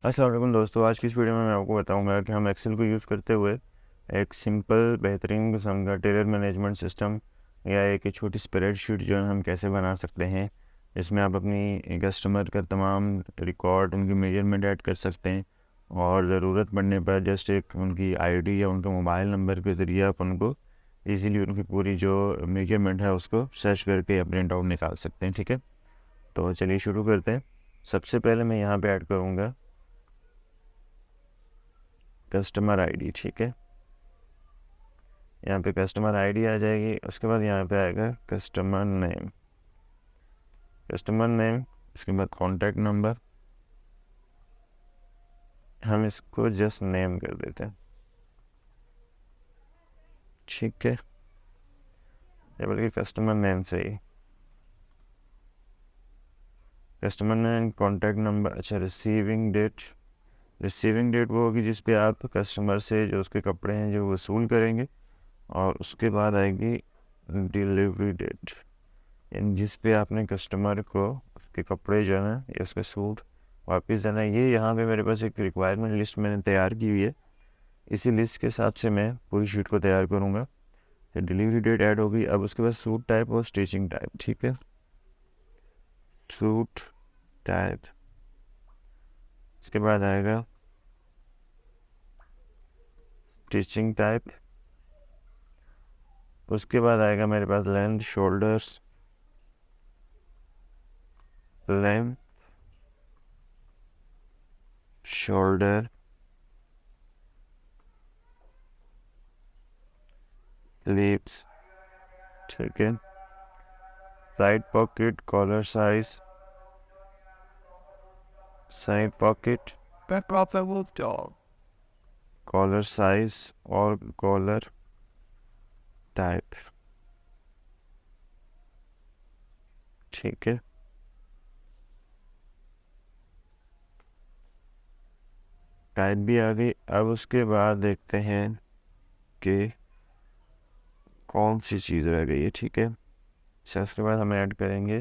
अस्सलाम वालेकुम दोस्तों, आज की इस वीडियो में मैं आपको बताऊंगा कि हम एक्सेल को यूज़ करते हुए एक सिंपल बेहतरीन किस्म का टेलर मैनेजमेंट सिस्टम या एक छोटी स्प्रेडशीट जो है हम कैसे बना सकते हैं। इसमें आप अपनी कस्टमर का तमाम रिकॉर्ड, उनकी मेजरमेंट ऐड कर सकते हैं और ज़रूरत पड़ने पर जस्ट एक उनकी आईडी या उनके मोबाइल नंबर के ज़रिए आप उनको इजीली उनकी पूरी जो मेजरमेंट है उसको सर्च करके प्रिंट आउट निकाल सकते हैं। ठीक है, तो चलिए शुरू करते हैं। सबसे पहले मैं यहाँ पे ऐड करूँगा कस्टमर आईडी। ठीक है, यहाँ पे कस्टमर आईडी आ जाएगी। उसके बाद यहाँ पे आएगा कस्टमर नेम। उसके बाद कॉन्टैक्ट नंबर, हम इसको जस्ट नेम कर देते हैं। ठीक है, या बल्कि कस्टमर नेम से ही कस्टमर नेम, कॉन्टैक्ट नंबर। अच्छा, रिसीविंग डेट वो होगी जिस पे आप कस्टमर से जो उसके कपड़े हैं जो वसूल करेंगे, और उसके बाद आएगी डिलीवरी डेट, यानी जिस पे आपने कस्टमर को उसके कपड़े जो है या उसका सूट वापस देना है। ये यहाँ पे मेरे पास एक रिक्वायरमेंट लिस्ट मैंने तैयार की हुई है, इसी लिस्ट के हिसाब से मैं पूरी शीट को तैयार करूँगा। तो डिलीवरी डेट ऐड हो गई। अब उसके बाद सूट टाइप और स्टिचिंग टाइप। ठीक है, सूट टाइप, इसके बाद आएगा स्टिचिंग टाइप, उसके बाद आएगा मेरे पास लेंथ, लेंथ शोल्डर स्लीव्स। ठीक है, side pocket, collar size, side pocket, collar size और कॉलर टाइप। ठीक है, टाइप भी आ गई। अब उसके बाद देखते हैं कि कौन सी चीज़ रह गई है। ठीक है, अच्छा, उसके बाद हम ऐड करेंगे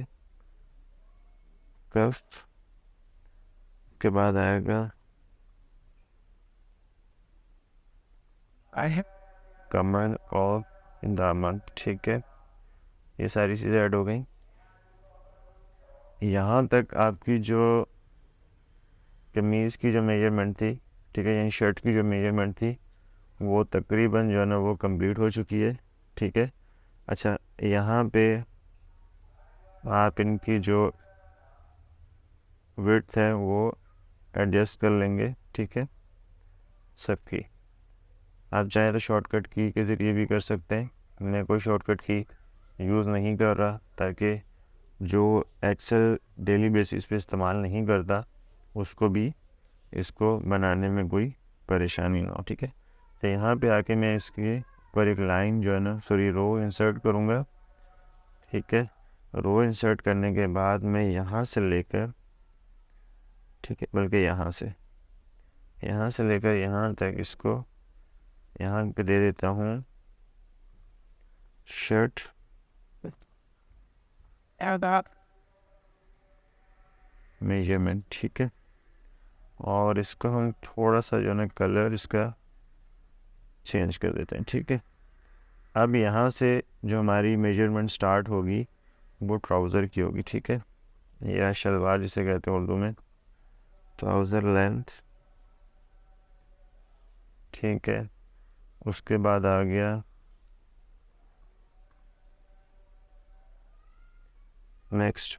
कफ, के बाद आएगा कमर और दामन। ठीक है, ये सारी चीज़ें ऐड हो गई। यहाँ तक आपकी जो कमीज़ की जो मेजरमेंट थी, ठीक है, यानी शर्ट की जो मेजरमेंट थी, वो तकरीबन जो है ना वो कंप्लीट हो चुकी है। ठीक है, अच्छा, यहाँ पे आप इनकी जो विड्थ है वो एडजस्ट कर लेंगे। ठीक है, सबकी आप चाहें तो शॉर्टकट की के ज़रिए भी कर सकते हैं। मैं कोई शॉर्टकट की यूज़ नहीं कर रहा, ताकि जो एक्सेल डेली बेसिस पे इस्तेमाल नहीं करता उसको भी इसको बनाने में कोई परेशानी ना हो। ठीक है, तो यहाँ पे आके मैं इसके ऊपर एक लाइन जो है ना, सॉरी, रो इंसर्ट करूँगा। ठीक है, रो इंसर्ट करने के बाद मैं यहाँ से लेकर, ठीक है, बल्कि यहाँ से लेकर यहाँ तक इसको यहाँ पे दे देता हूँ शर्ट मेजरमेंट। ठीक है, और इसका हम थोड़ा सा जो है ना कलर इसका चेंज कर देते हैं। ठीक है, अब यहाँ से जो हमारी मेजरमेंट स्टार्ट होगी वो ट्राउज़र की होगी। ठीक है, या शलवार जिसे कहते हैं उर्दू में, ट्राउज़र लेंथ। ठीक है, उसके बाद आ गया नेक्स्ट।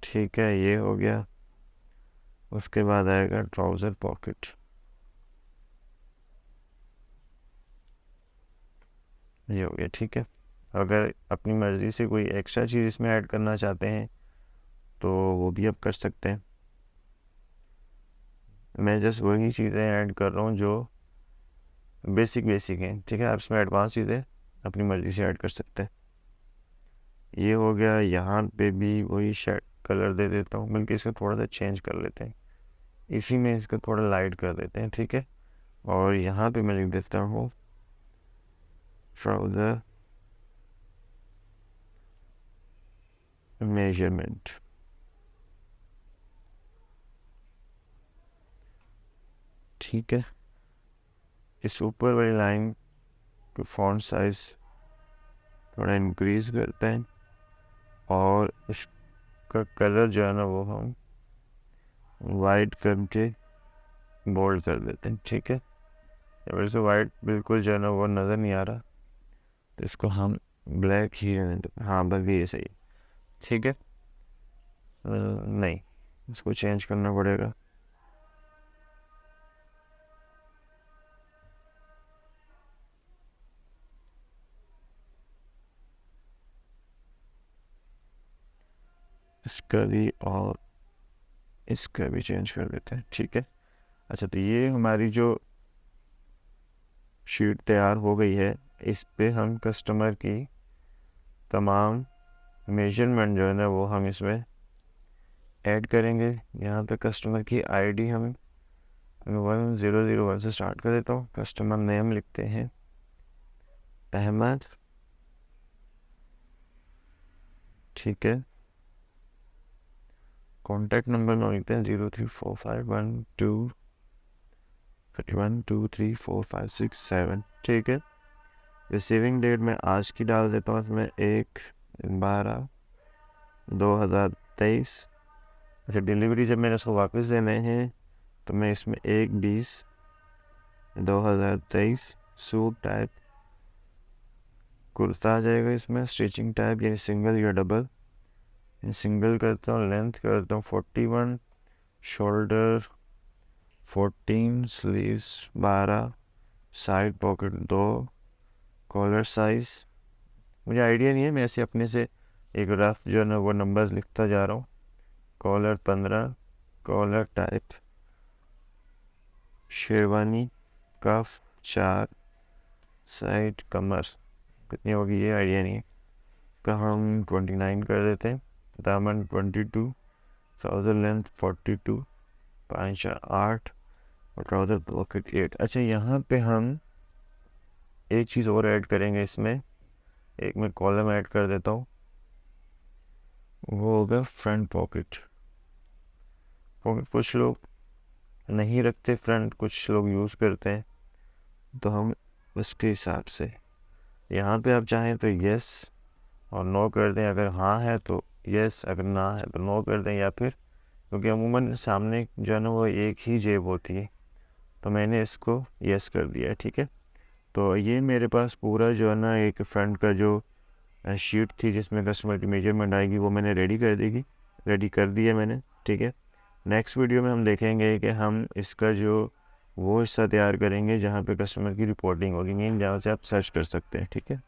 ठीक है, ये हो गया। उसके बाद आएगा ट्राउज़र पॉकेट, ये हो गया। ठीक है, अगर अपनी मर्ज़ी से कोई एक्स्ट्रा चीज़ इसमें ऐड करना चाहते हैं तो वो भी आप कर सकते हैं। मैं जस्ट वही चीज़ें ऐड कर रहा हूँ जो बेसिक हैं। ठीक है, आप इसमें एडवांस चीज़ें अपनी मर्ज़ी से ऐड कर सकते हैं। ये हो गया। यहाँ पे भी वही शेड कलर दे देता हूँ, बल्कि इसको थोड़ा सा चेंज कर लेते हैं, इसी में इसको थोड़ा लाइट कर देते हैं। ठीक है, और यहाँ पे मैं लिख देता हूँ ट्राउज़र मेजरमेंट। ठीक है। इस ऊपर वाली लाइन को फॉन्ट साइज थोड़ा इंक्रीज करते हैं और इसका कलर जो है ना वो हम वाइट करके बोल्ड कर देते हैं। ठीक है, वैसे से वाइट बिल्कुल जो है ना वो नज़र नहीं आ रहा, तो इसको हम ब्लैक ही रहने देते। हाँ बस ये सही। ठीक है, नहीं, इसको चेंज करना पड़ेगा। इसका भी और इसका भी चेंज कर देते हैं। ठीक है, अच्छा तो ये हमारी जो शीट तैयार हो गई है, इस पे हम कस्टमर की तमाम मेजरमेंट जो है ना वो हम इसमें ऐड करेंगे। यहाँ पे कस्टमर की आईडी हम 1001 से स्टार्ट कर देता हूँ। कस्टमर नेम लिखते हैं अहमद। ठीक है, कॉन्टैक्ट नंबर में लिखते हैं 03451231234567। ठीक है, रिसीविंग डेट में आज की डाल देता हूँ इसमें 1/12/2023। अच्छा, डिलीवरी जब मैंने उसको वापस देने हैं तो मैं इसमें 1/20/2023 सूट टाइप कुर्ता आ जाएगा। इसमें स्टिचिंग टाइप यानी सिंगल या डबल। सिंगल करता हूँ, लेंथ करता हूँ 41, shoulder 14, sleeves 12, side pocket 2, collar size मुझे आइडिया नहीं है, मैं ऐसे अपने से एक रफ जो है ना वो नंबर्स लिखता जा रहा हूँ। कॉलर 15, कॉलर टाइप शेरवानी कफ 4, साइड कमर कितनी होगी ये आइडिया नहीं है, का हम 29 कर देते हैं। दामन 22, ट्राउज़र लेंथ 42, 5 8 और ट्राउज़र पॉकेट 8। अच्छा, यहाँ पे हम एक चीज़ और ऐड करेंगे इसमें, एक मैं कॉलम ऐड कर देता हूँ, वो होगा फ्रंट पॉकेट। कुछ लोग नहीं रखते फ्रंट, कुछ लोग यूज़ करते हैं, तो हम उसके हिसाब से यहाँ पे आप चाहें तो यस और नो कर दें। अगर हाँ है तो यस, अगर ना है तो नो कर दें। या फिर क्योंकि अमूमन सामने जो है ना वो एक ही जेब होती है, तो मैंने इसको यस कर दिया है। ठीक है, तो ये मेरे पास पूरा जो है ना एक फ्रंट का जो शीट थी जिसमें कस्टमर की मेजरमेंट आएगी वो मैंने रेडी कर दिया मैंने। ठीक है, नेक्स्ट वीडियो में हम देखेंगे कि हम इसका जो वो हिस्सा तैयार करेंगे जहाँ पे कस्टमर की रिपोर्टिंग होगी, मेन जहाँ से आप सर्च कर सकते हैं। ठीक है।